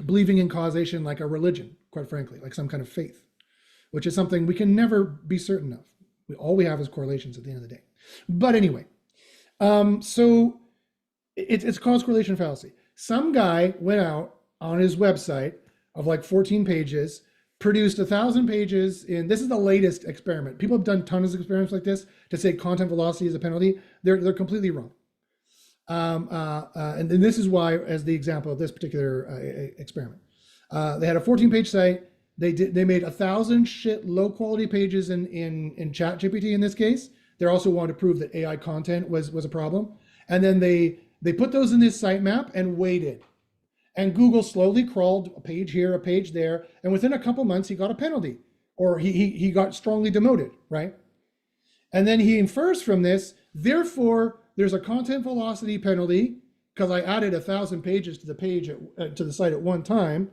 believing in causation like a religion, quite frankly, like some kind of faith, which is something we can never be certain of. All we have is correlations at the end of the day. But anyway, so it's cause correlation fallacy. Some guy went out on his website of like 14 pages, produced 1,000 pages in, this is the latest experiment. People have done tons of experiments like this to say content velocity is a penalty. They're completely wrong. And this is why, as the example of this particular experiment, they had a 14-page site. They made 1,000 shit low quality pages in Chat GPT in this case. They also wanted to prove that AI content was a problem. And then they put those in this sitemap and waited. And Google slowly crawled a page here, a page there, and within a couple months he got a penalty, or he got strongly demoted, right? And then he infers from this, therefore there's a content velocity penalty because I added 1,000 pages to the page to the site at one time,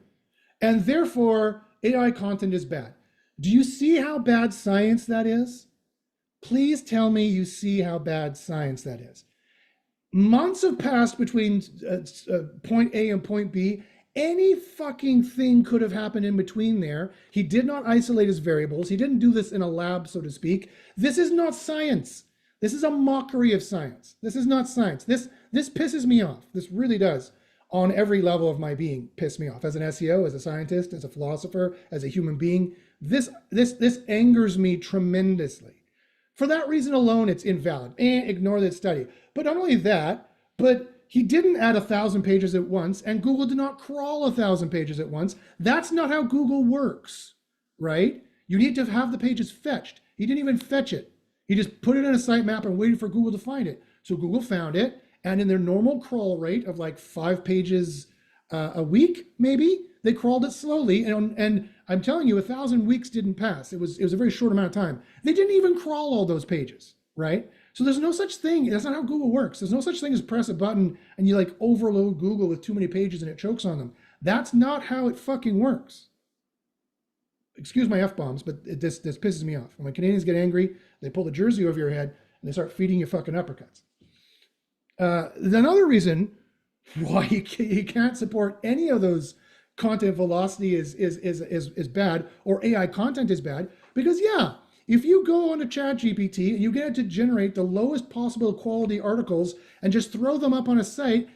and therefore AI content is bad. Do you see how bad science that is? Please tell me you see how bad science that is. Months have passed between point A and point B. Any fucking thing could have happened in between there. He did not isolate his variables. He didn't do this in a lab, so to speak. This is not science. This is a mockery of science. This is not science. This pisses me off. This really does, on every level of my being, piss me off. As an SEO, as a scientist, as a philosopher, as a human being, this angers me tremendously. For that reason alone, it's invalid. Ignore that study. But not only that, but he didn't add 1,000 pages at once, and Google did not crawl 1,000 pages at once. That's not how Google works, right? You need to have the pages fetched. He didn't even fetch it. He just put it in a sitemap and waited for Google to find it. So Google found it, and in their normal crawl rate of like 5 pages a week, maybe, they crawled it slowly, and I'm telling you, 1,000 weeks didn't pass. It was a very short amount of time. They didn't even crawl all those pages, right? So there's no such thing. That's not how Google works. There's no such thing as press a button and you like overload Google with too many pages and it chokes on them. That's not how it fucking works. Excuse my F-bombs, but this pisses me off. When Canadians get angry, they pull the jersey over your head and they start feeding you fucking uppercuts. Another reason why you can't support any of those content velocity is bad, or AI content is bad, because yeah, if you go on to Chat GPT and you get it to generate the lowest possible quality articles and just throw them up on a site,